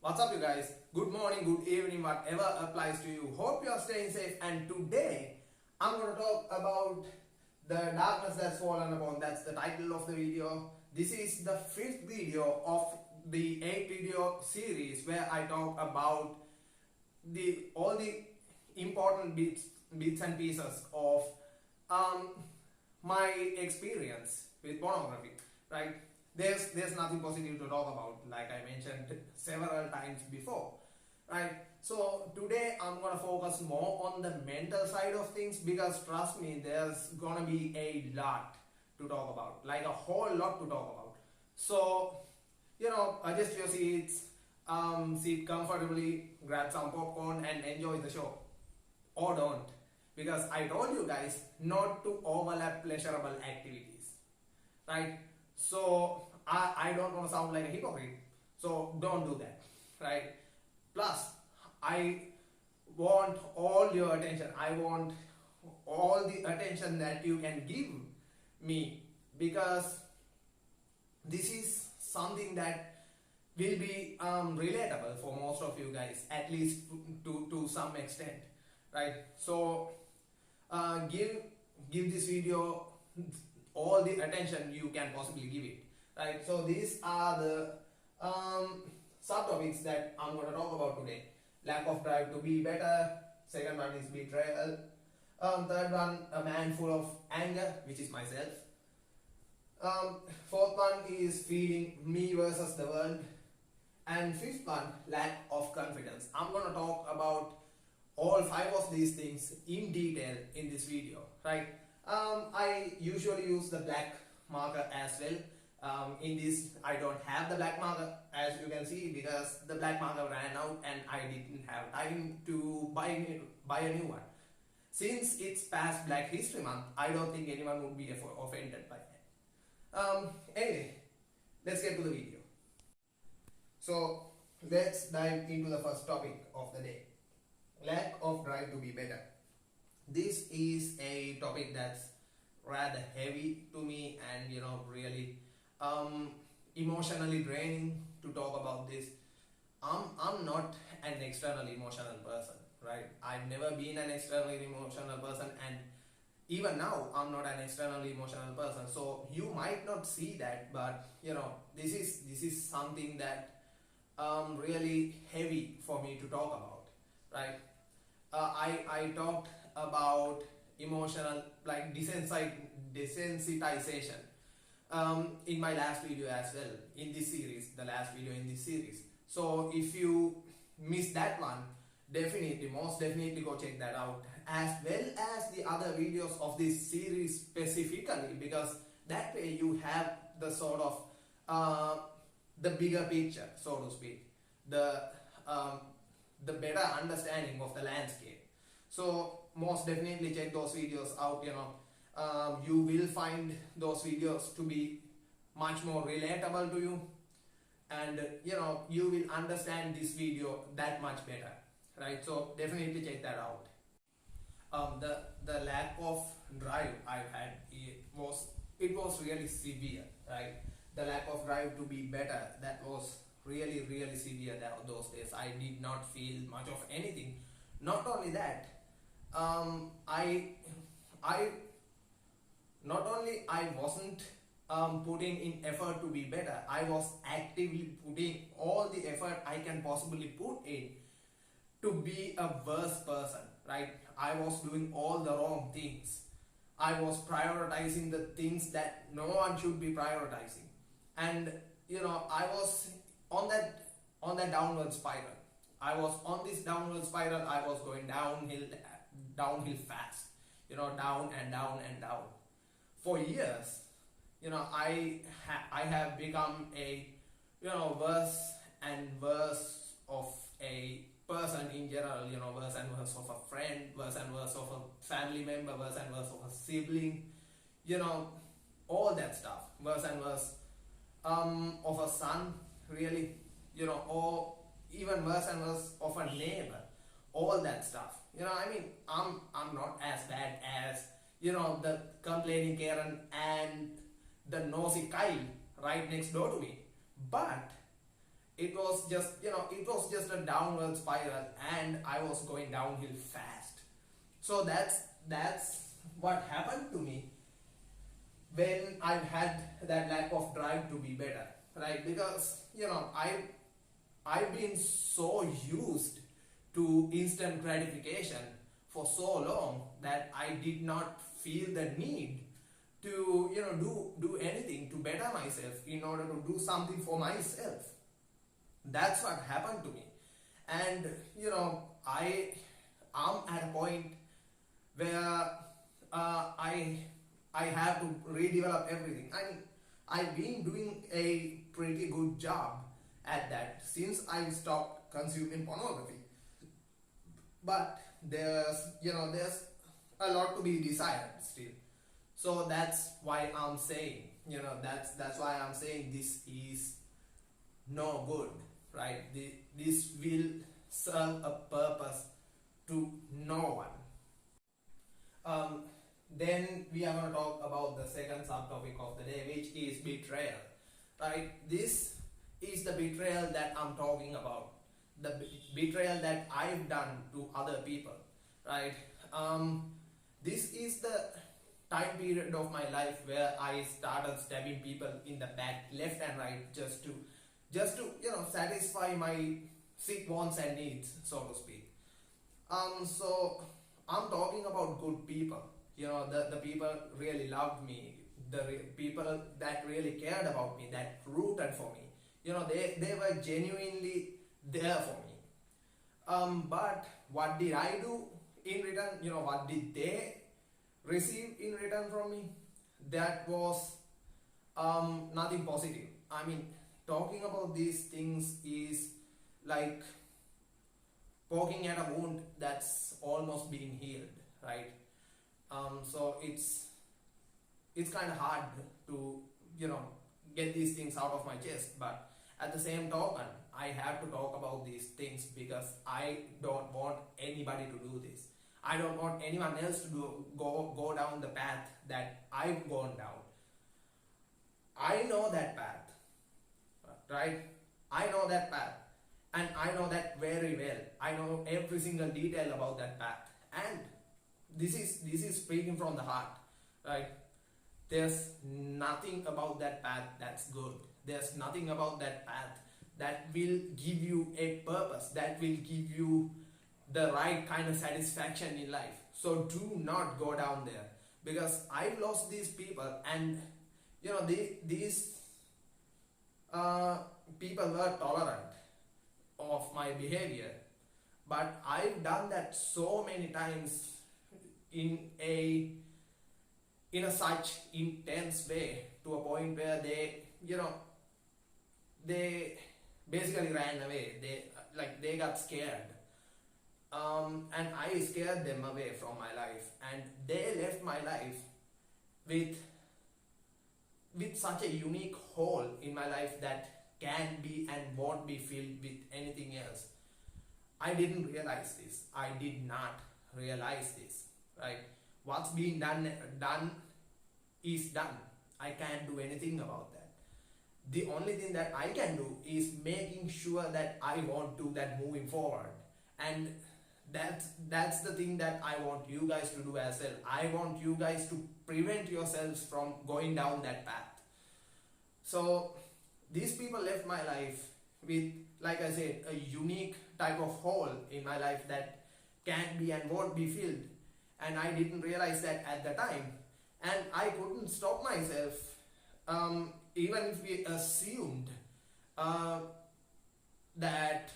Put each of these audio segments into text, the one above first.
What's up, you guys? Good morning, good evening, whatever applies to you. Hope you are staying safe. And today, I'm going to talk about the darkness that's fallen upon. That's the title of the video. This is the fifth video of the 8 video series where I talk about all the important bits and pieces of my experience with pornography. Right? There's nothing positive to talk about, like I mentioned several times before, right? So today I'm gonna focus more on the mental side of things, because trust me, there's gonna be a lot to talk about, like a whole lot to talk about. So adjust your seats, sit comfortably, grab some popcorn and enjoy the show, or don't, because I told you guys not to overlap pleasurable activities, right? So I don't want to sound like a hypocrite, so don't do that, right? Plus, I want all your attention. I want all the attention that you can give me, because this is something that will be relatable for most of you guys, at least to some extent, right? So give this video all the attention you can possibly give it, right? So these are the subtopics that I'm going to talk about today. Lack of drive to be better. Second one is betrayal. Third one, a man full of anger, which is myself. Fourth one is feeling me versus the world. And fifth one, lack of confidence. I'm going to talk about all 5 of these things in detail in this video, right? I usually use the black marker as well. In this, I don't have the black marker, as you can see, because the black marker ran out and I didn't have time to buy a new one. Since it's past Black History Month, I don't think anyone would be offended by that. Anyway, let's get to the video. So let's dive into the first topic of the day: lack of drive to be better. This is a topic that's rather heavy to me, and really emotionally draining to talk about this. I'm not an external emotional person, right? I've never been an externally emotional person, and even now I'm not an externally emotional person. So you might not see that, but this is something that really heavy for me to talk about, right? I talked about emotional, like desensitization in my last video as well, in this series, the last video in this series. So if you missed that one, most definitely go check that out, as well as the other videos of this series specifically, because that way you have the sort of the bigger picture, so to speak, the better understanding of the landscape. So most definitely check those videos out. You will find those videos to be much more relatable to you, and you will understand this video that much better, right? So definitely check that out. The lack of drive I've had, it was really severe, right? The lack of drive to be better, that was really severe those days. I did not feel much of anything. Not only that, I not only I wasn't putting in effort to be better, I was actively putting all the effort I can possibly put in to be a worse person, right? I was doing all the wrong things. I was prioritizing the things that no one should be prioritizing, and I was on that downward spiral. I was on this downward spiral. I was going downhill fast, down and down and down. For years, I have become a worse and worse of a person in general. Worse and worse of a friend, worse and worse of a family member, worse and worse of a sibling, all that stuff. Worse and worse of a son, really, or even worse and worse of a neighbor, all that stuff. I'm not as bad as the complaining Karen and the nosy Kyle right next door to me, but it was just, it was just a downward spiral, and I was going downhill fast. So that's what happened to me when I've had that lack of drive to be better, right? Because I've been so used to instant gratification for so long that I did not feel the need to do anything to better myself, in order to do something for myself. That's what happened to me. And I am at a point where I have to redevelop everything. I mean, I've been doing a pretty good job at that since I stopped consuming pornography. But there's a lot to be desired still. So that's why I'm saying, that's why I'm saying this is no good, right? This will serve a purpose to no one. Then we are going to talk about the second subtopic of the day, which is betrayal, right? This is the betrayal that I'm talking about, the betrayal that I've done to other people, right? This is the time period of my life where I started stabbing people in the back, left and right, just to satisfy my sick wants and needs, so to speak. So I'm talking about good people. The people really loved me, the people that really cared about me, that rooted for me. They were genuinely there for me. But what did I do in return? What did they receive in return from me? That was nothing positive. I mean, talking about these things is like poking at a wound that's almost being healed, right? So it's kind of hard to get these things out of my chest, but at the same token, I have to talk about these things because I don't want anybody to do this. I don't want anyone else to go down the path that I've gone down. I know that path, right? I know that path, and I know that very well. I know every single detail about that path, and this is speaking from the heart, right? There's nothing about that path that's good. There's nothing about that path that will give you a purpose, that will give you the right kind of satisfaction in life. So do not go down there, because I've lost these people, and these people were tolerant of my behavior, but I've done that so many times in a such intense way, to a point where they basically ran away. They got scared, and I scared them away from my life, and they left my life with such a unique hole in my life that can't be and won't be filled with anything else. I didn't realize this. I did not realize this, right? What's being done is done. I can't do anything about that. The only thing that I can do is making sure that I won't do that moving forward. And that's the thing that I want you guys to do as well. I want you guys to prevent yourselves from going down that path. So these people left my life with, like I said, a unique type of hole in my life that can't be and won't be filled. And I didn't realize that at the time. And I couldn't stop myself, even if we assumed that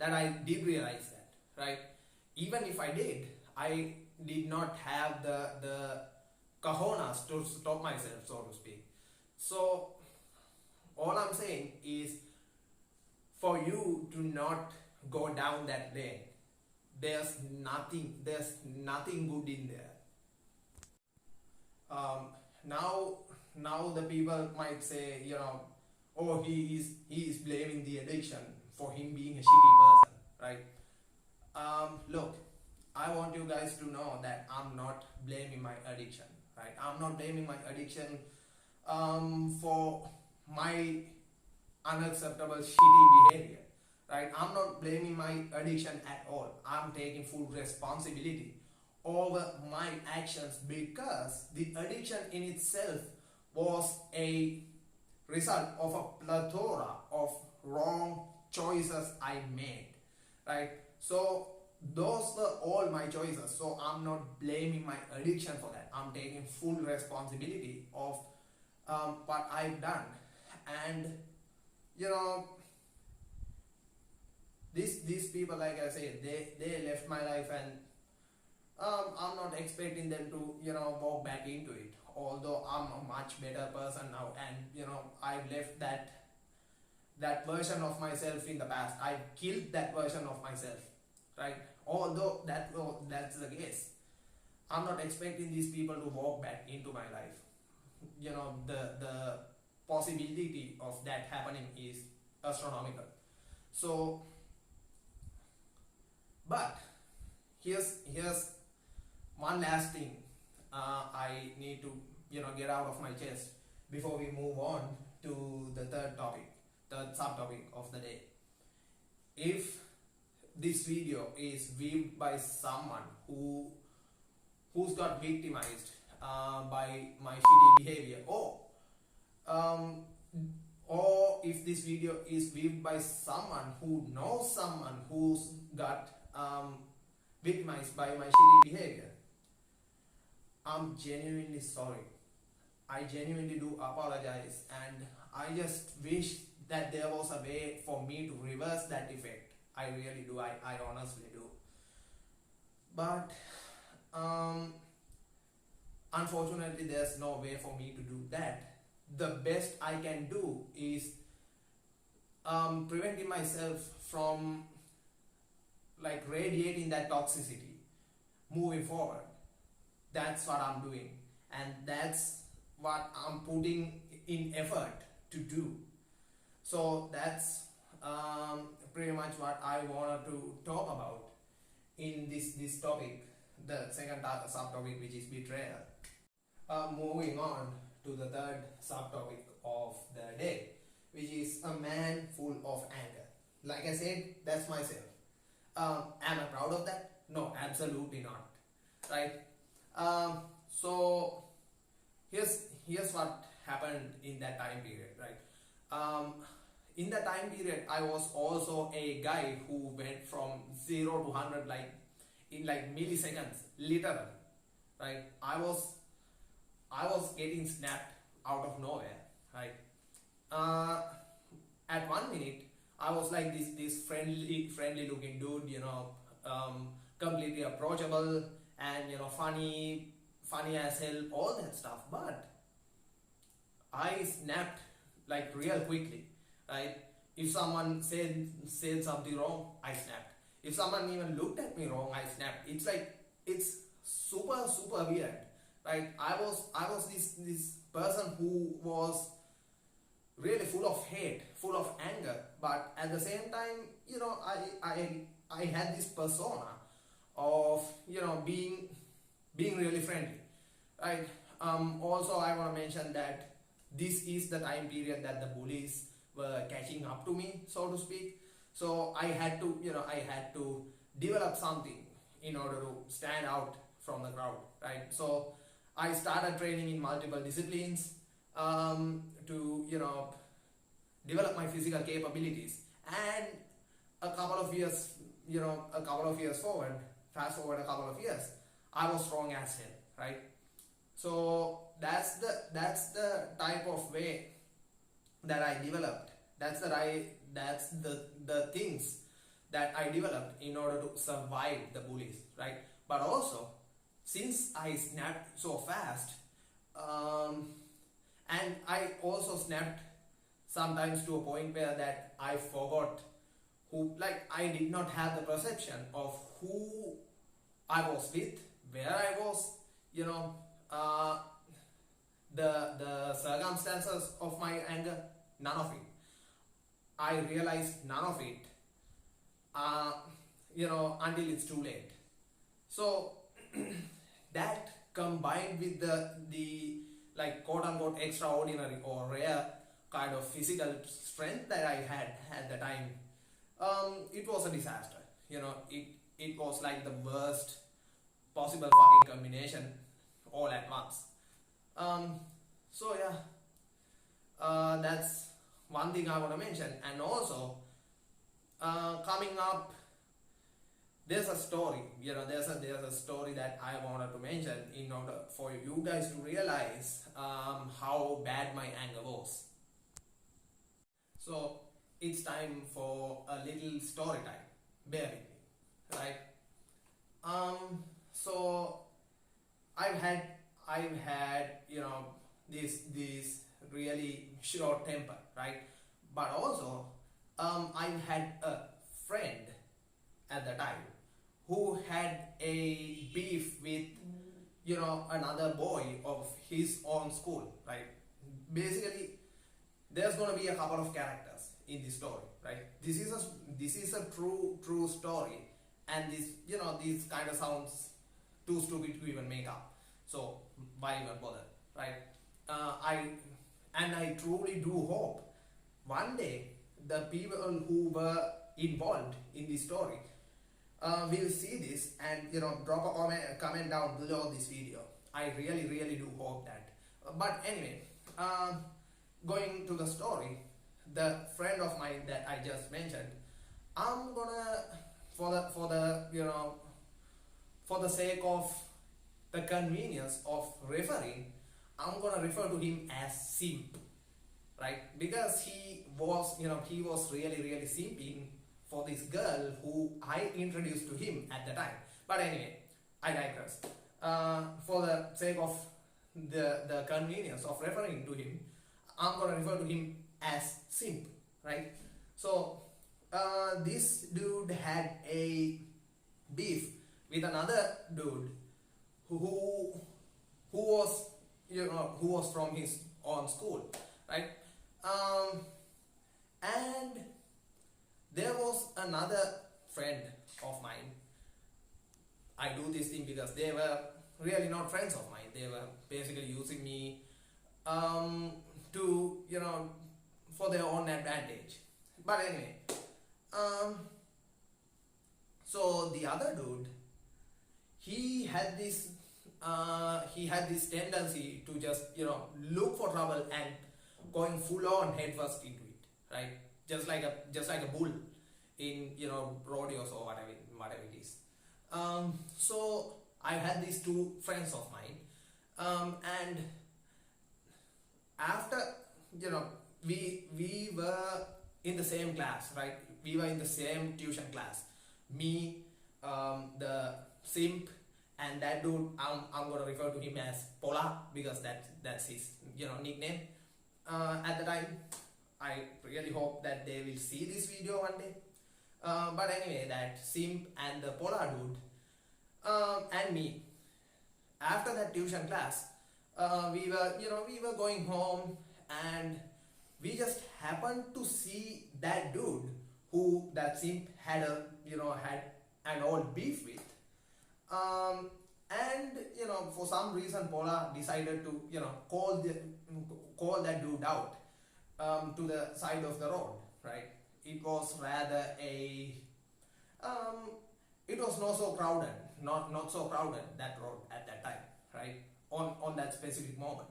I did realize that, right? Even if I did not have the cojones to stop myself, so to speak. So all I'm saying is, for you to not go down that lane. There's nothing good in there. Now the people might say, oh, he is blaming the addiction for him being a shitty person, right? Look, I want you guys to know that I'm not blaming my addiction, right? I'm not blaming my addiction for my unacceptable shitty behavior, right? I'm not blaming my addiction at all. I'm taking full responsibility over my actions because the addiction in itself was a result of a plethora of wrong choices I made, right? So those were all my choices. So I'm not blaming my addiction for that. I'm taking full responsibility of what I've done. And you know, these people, like I said, they left my life, and I'm not expecting them to walk back into it. Although I'm a much better person now, and I've left that version of myself in the past. I killed that version of myself, right? Although that's the case, I'm not expecting these people to walk back into my life. The possibility of that happening is astronomical. So, but here's one last thing I need to get out of my chest before we move on to the third subtopic of the day. If this video is viewed by someone who's got victimized by my shitty behavior, or if this video is viewed by someone who knows someone who's got victimized by my shitty behavior, I'm genuinely sorry. I genuinely do apologize, and I just wish that there was a way for me to reverse that effect. I really do. I honestly do. But unfortunately, there's no way for me to do that. The best I can do is preventing myself from radiating that toxicity moving forward. That's what I'm doing, and that's what I'm putting in effort to do. So that's pretty much what I wanted to talk about in this topic, the second subtopic, which is betrayal. Moving on to the third subtopic of the day, which is a man full of anger. Like I said, that's myself. Am I proud of that? No, absolutely not. Right? So here's what happened in that time period, right? In that time period, I was also a guy who went from 0 to 100 in milliseconds, literally, right? I was getting snapped out of nowhere, right? At 1 minute, I was like this friendly looking dude, completely approachable and funny as hell, all that stuff. But I snapped real quickly, right? If someone said something wrong, I snapped. If someone even looked at me wrong, I snapped. It's super weird, right? I was this person who was really full of hate, full of anger, but at the same time, I had this persona of being really friendly, right? Also, I want to mention that this is the time period that the bullies were catching up to me, so to speak. So I had to develop something in order to stand out from the crowd, right? So I started training in multiple disciplines to develop my physical capabilities, and a couple of years forward, fast forward a couple of years, I was strong as hell, right? So that's the type of way that I developed. That's the things that I developed in order to survive the bullies, right? But also, since I snapped so fast, and I also snapped sometimes to a point where that I forgot I did not have the perception of who I was with, where I was, the circumstances of my anger, none of it. I realized none of it, until it's too late. So that combined with the quote unquote extraordinary or rare kind of physical strength that I had at the time, it was a disaster. It was like the worst possible fucking combination all at once. Um, so yeah, that's one thing I want to mention. And also, coming up, there's a story. There's a story that I wanted to mention in order for you guys to realize how bad my anger was. So it's time for a little story time. Bear with me, right? So I've had this really short temper, right? But also, I had a friend at the time who had a beef with another boy of his own school, right? Basically, there's gonna be a couple of characters in this story, right? This is a true story, and this kind of sounds too stupid to even make up. So why even bother, right? I truly do hope one day the people who were involved in this story will see this and drop a comment down below this video. I really do hope that. But anyway, going to the story, the friend of mine that I just mentioned, I'm gonna for the sake of the convenience of referring, I'm gonna refer to him as simp, right? Because he was really simping for this girl who I introduced to him at the time. But anyway, I digress. For the sake of the convenience of referring to him, I'm gonna refer to him as simp, right? So this dude had a beef with another dude who was who was from his own school, right? And there was another friend of mine. I do this thing because they were really not friends of mine. They were basically using me to for their own advantage. But anyway, so the other dude, he had this tendency to just look for trouble and going full on headfirst into it, right? Just like a bull in rodeos or whatever it is. So I had these two friends of mine, and after we were in the same class, right? We were in the same tuition class. Me, the simp, and that dude, I'm gonna refer to him as Pola because that's his nickname. At the time, I really hope that they will see this video one day. But anyway, that simp and the Pola dude, and me, after that tuition class, we were going home, and we just happened to see that dude who that simp had had an old beef with. And for some reason Paula decided to call that dude out to the side of the road, right? It was rather a it was not so crowded, not so crowded, that road at that time, right? On that specific moment.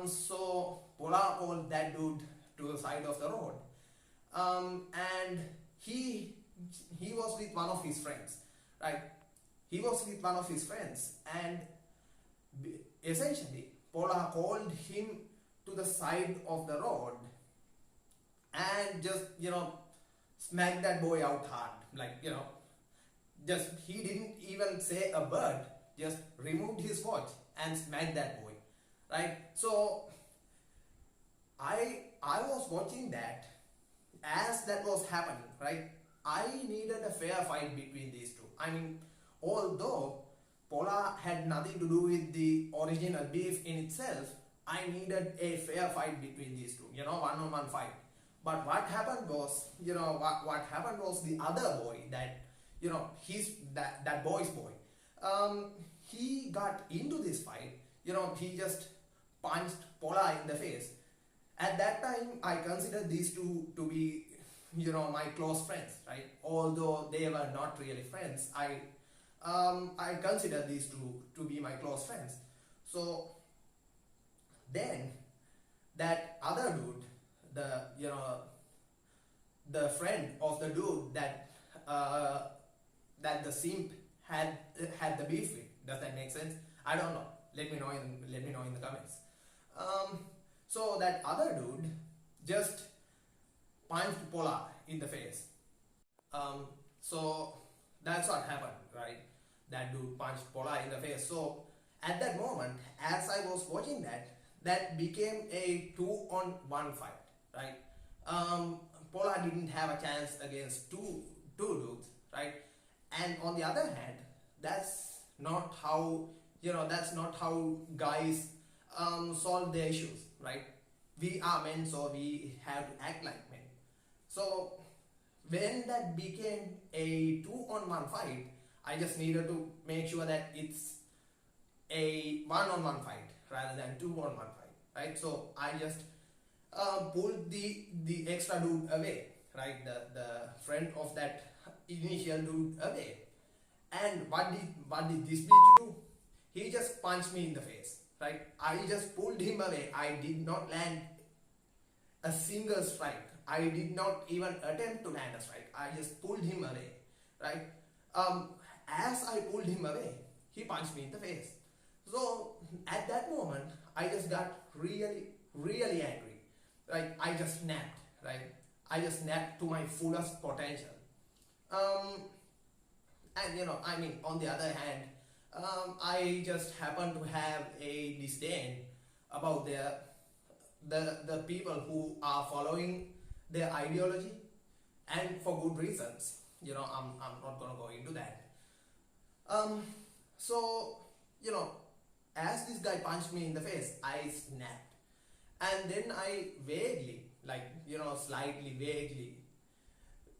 So Paula called that dude to the side of the road, and he was with one of his friends, right? He was with one of his friends, and essentially Paula called him to the side of the road and just smacked that boy out hard, like just he didn't even say a word, just removed his watch and smacked that boy, right? So I was watching that as that was happening, right? I needed a fair fight between these two. I mean, although Paula had nothing to do with the original beef in itself, I needed a fair fight between these two, one-on-one fight. But what happened was, what happened was the other boy, that that boy's boy, he got into this fight. He just punched Paula in the face, At that time, I considered these two to be, my close friends, right? Although they were not really friends, I consider these two to be my close friends. So then that other dude, the the friend of the dude uh, that the simp had the beef with. Does that make sense? I don't know. Let me know in the comments. Um, so that other dude just punched Pola in the face. So that's what happened, right? That dude punched Pola in the face. So at that moment, as I was watching that, that became a 2-on-1 fight, right? Pola didn't have a chance against two dudes, right? And on the other hand, that's not how that's not how guys solve their issues, right? We are men, so we have to act like men. So when that became a 2-on-1 fight, I just needed to make sure that it's a 1-on-1 fight rather than 2-on-1 fight, right? So I just pulled the extra dude away, right? The friend of that initial dude away. And what did this bitch do? He just punched me in the face, right? I just pulled him away. I did not land a single strike. I did not even attempt to land a strike. I just pulled him away, right? As I pulled him away, he punched me in the face. So at that moment, I just got really, really angry. Like I just snapped, right? I just snapped to my fullest potential. Um, and on the other hand, I just happen to have a disdain about the people who are following their ideology, and for good reasons. I'm not gonna go into that. Um, so you know, as this guy punched me in the face, I snapped, and then I vaguely, slightly vaguely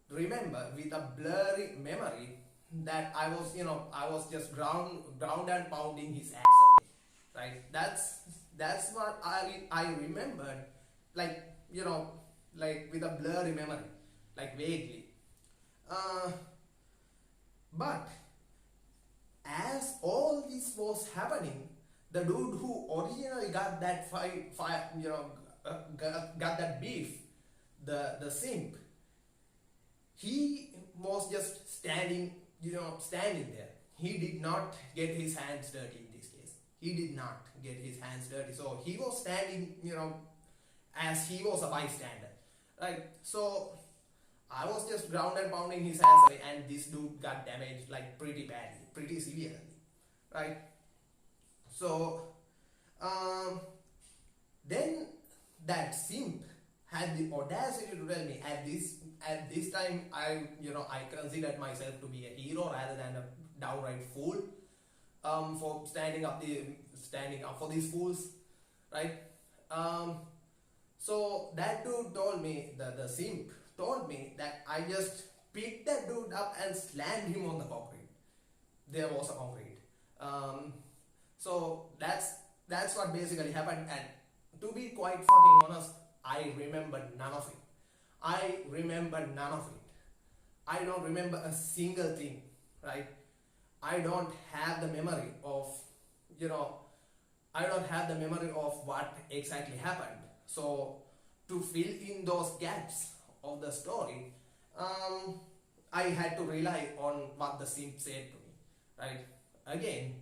remember with a blurry memory that I was just ground and pounding his ass away, right? That's what I remembered, like with a blurry memory, like vaguely. Uh, but as all this was happening, the dude who originally got that got that beef, the simp, he was just standing there. He did not get his hands dirty in this case. He did not get his hands dirty. So he was standing, as he was a bystander, right? So I was just ground and pounding his ass away, and this dude got damaged like pretty badly, pretty severely, right? So um, then that simp had the audacity to tell me at this time I considered myself to be a hero rather than a downright fool, for standing up for these fools, right? um, so that dude told me, the simp told me that I just picked that dude up and slammed him on the concrete. There was a concrete. um, so that's what basically happened, and to be quite fucking honest, I remember none of it. I remember none of it. I don't remember a single thing, right? I don't have the memory of, you know, I don't have the memory of what exactly happened. So to fill in those gaps of the story, I had to rely on what the simp said to me, right? Again,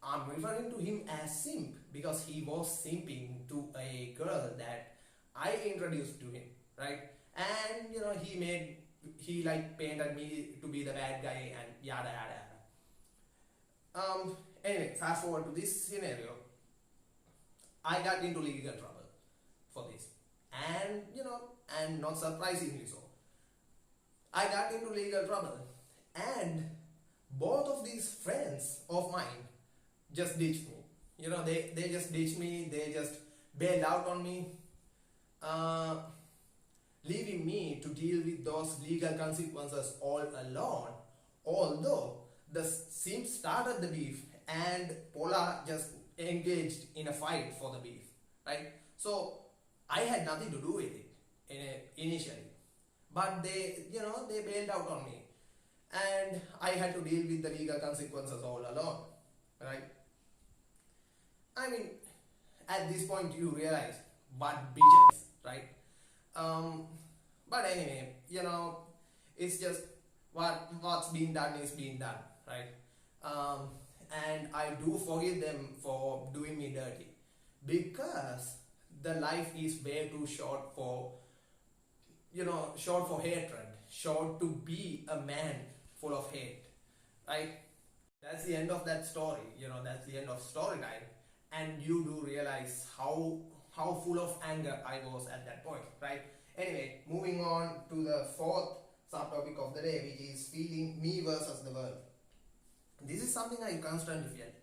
I'm referring to him as simp because he was simping to a girl that I introduced to him, right? And he like painted me to be the bad guy and yada yada yada. Anyway, fast forward to this scenario. I got into legal trouble for this, and not surprisingly so, I got into legal trouble, and both of these friends of mine just ditched me. They just ditched me. They just bailed out on me, uh, leaving me to deal with those legal consequences all alone. Although the simp started the beef and Pola just engaged in a fight for the beef, right? So I had nothing to do with it initially, but they bailed out on me, and I had to deal with the legal consequences all alone, right? I mean, at this point you realize what bitches, right? Um, but anyway, it's just what's been done is being done, right? Um, and I do forgive them for doing me dirty, because the life is way too short for short for hatred, short to be a man full of hate, right? That's the end of that story. That's the end of story time, and you do realize how full of anger I was at that point, right? Anyway, moving on to the fourth subtopic of the day, which is feeling me versus the world. This is something I constantly felt.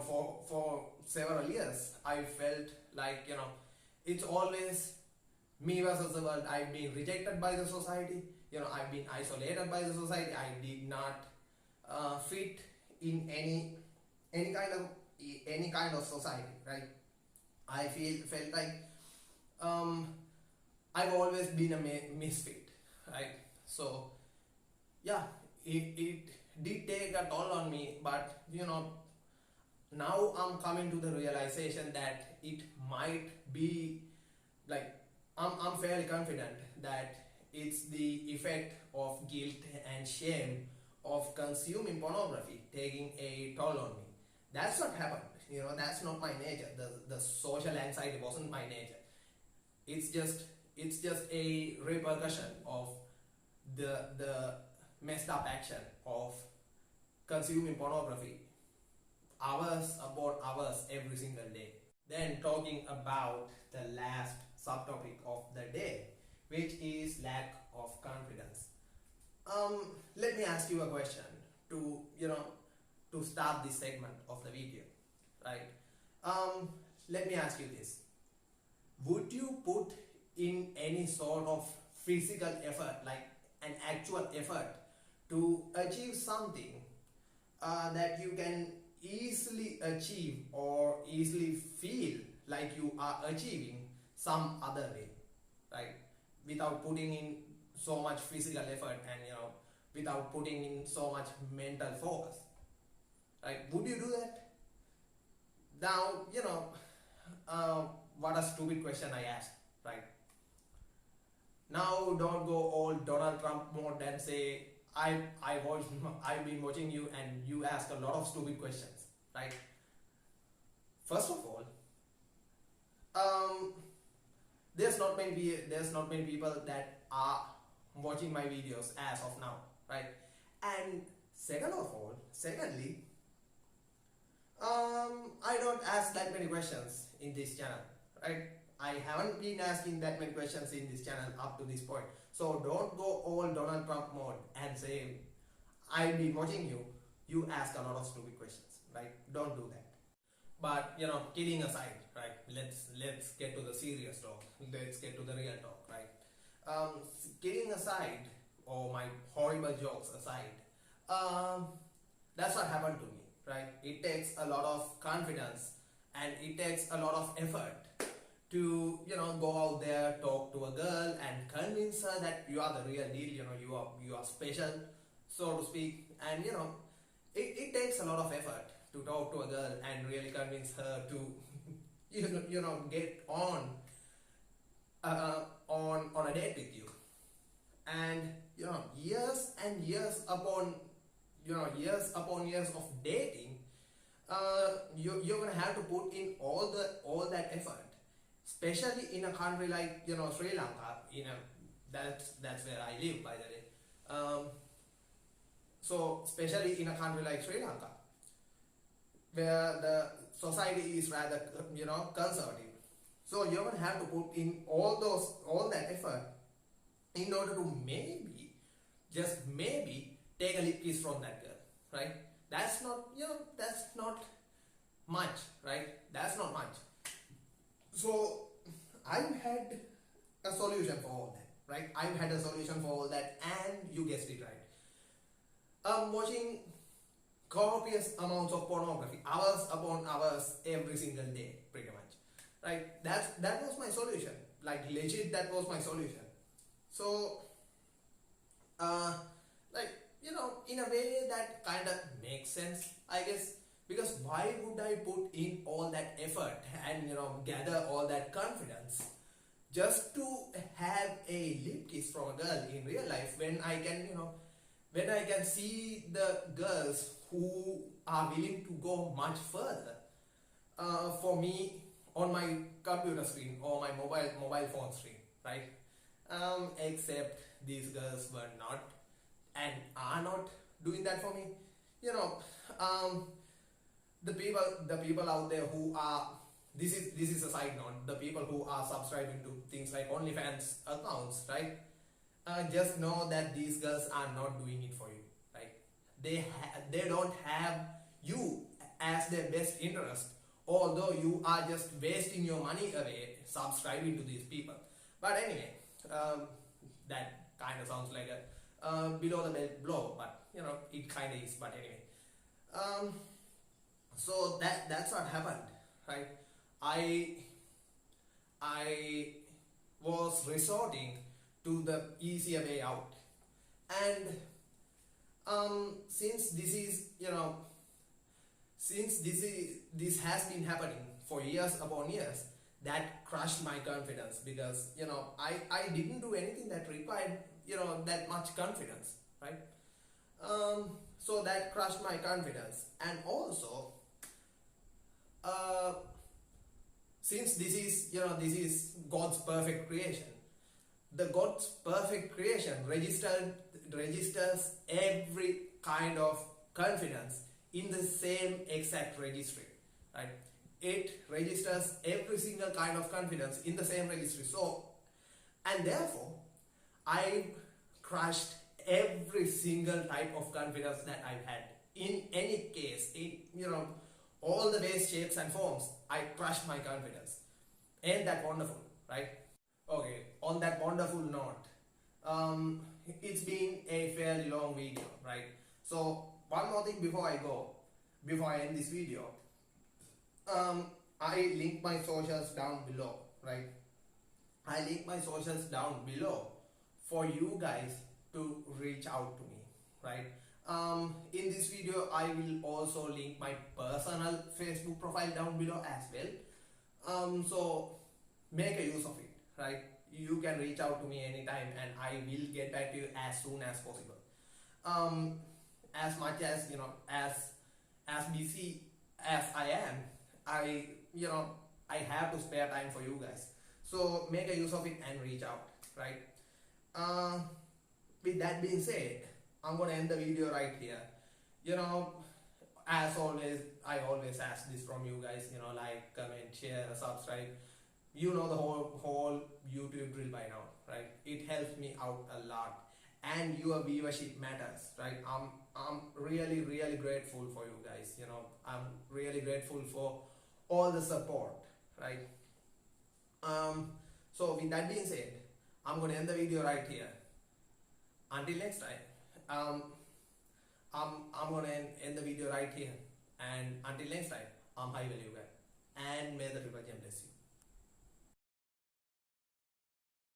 For several years, I felt like it's always me versus the world. I've been rejected by the society. I've been isolated by the society. I did not fit in any kind of any kind of society, right? I felt like um, I've always been a misfit, right? So yeah, it did take a toll on me, but now I'm coming to the realization that it might be like I'm fairly confident that it's the effect of guilt and shame of consuming pornography taking a toll on me. That's what happened. That's not my nature. The social anxiety wasn't my nature. It's just a repercussion of the messed up action of consuming pornography hours upon hours every single day. Then talking about the last subtopic of the day, which is lack of confidence. Let me ask you a question to to start this segment of the video, right? Let me ask you this: would you put in any sort of physical effort, like an actual effort, to achieve something that you can easily achieve or easily feel like you are achieving some other way, right? Without putting in so much physical effort, and without putting in so much mental focus, right? Would you do that? Now, what a stupid question I asked, right? Now don't go all Donald Trump mode and say I've been watching you and you ask a lot of stupid questions, right? First of all, um, there's not many people that are watching my videos as of now, right? And secondly, I don't ask that many questions in this channel, right? I haven't been asking that many questions in this channel up to this point. So don't go all Donald Trump mode and say, I've been watching you, you ask a lot of stupid questions, right? Don't do that. But kidding aside, right? Let's get to the serious talk. Let's get to the real talk, right? Kidding aside, or my horrible jokes aside, that's what happened to me, right? It takes a lot of confidence and it takes a lot of effort to go out there, talk to a girl and convince her that you are the real deal. You are special, so to speak. And it takes a lot of effort to talk to a girl and really convince her to get on a date with you. And years and years upon years of dating, you're gonna have to put in all that effort, especially in a country like Sri Lanka. That's where I live, by the way. So especially in a country like Sri Lanka, where the society is rather conservative, so you're gonna have to put in all that effort in order to maybe, just maybe, take a lip kiss from that girl, right? That's not much, right? That's not much. So I've had a solution for all that, right? I've had a solution for all that, and you guessed it right. I'm watching copious amounts of pornography, hours upon hours, every single day, pretty much. right? That was my solution, like legit, that was my solution. So uh like, in a way that kind of makes sense, I guess, because why would I put in all that effort and gather all that confidence just to have a lip kiss from a girl in real life, when I can when I can see the girls who are willing to go much further for me on my computer screen or my mobile phone screen, right? Except these girls were not and are not doing that for me. You know, um, the people out there who are, this is a side note. The people who are subscribing to things like OnlyFans accounts, right? Just know that these girls are not doing it for you, right? They don't have you as their best interest, although you are just wasting your money away subscribing to these people. But anyway, that kind of sounds like a below the belt blow, but it kind of is. But anyway, um, so that's what happened, right? I i was resorting to the easier way out. And since this is since this has been happening for years upon years, that crushed my confidence, because I didn't do anything that required that much confidence, right? So that crushed my confidence. And also, uh, since this is God's perfect creation, the God's perfect creation registers every kind of confidence in the same exact registry, right? It registers every single kind of confidence in the same registry. So, and therefore, I crushed every single type of confidence that I've had in any case, in all the ways, shapes, and forms. I crushed my confidence. Ain't that wonderful, right? Okay, on that wonderful note, it's been a fairly long video, right? So one more thing before I end this video, I link my socials down below, right? I link my socials down below for you guys to reach out to me, right? In this video, I will also link my personal Facebook profile down below as well. So make a use of it, right? You can reach out to me anytime and I will get back to you as soon as possible. As much as as busy as I am, I have to spare time for you guys. So make a use of it and reach out, right? With that being said, I'm gonna end the video right here. As always, I always ask this from you guys. Like, comment, share, subscribe. You know the whole YouTube drill by now, right? It helps me out a lot, and your viewership matters, right? I'm really grateful for you guys. I'm really grateful for all the support, right? So with that being said, I'm gonna end the video right here. Until next time, I'm gonna end the video right here. And until next time, I'm High Value Guy, and may the River Gem bless you.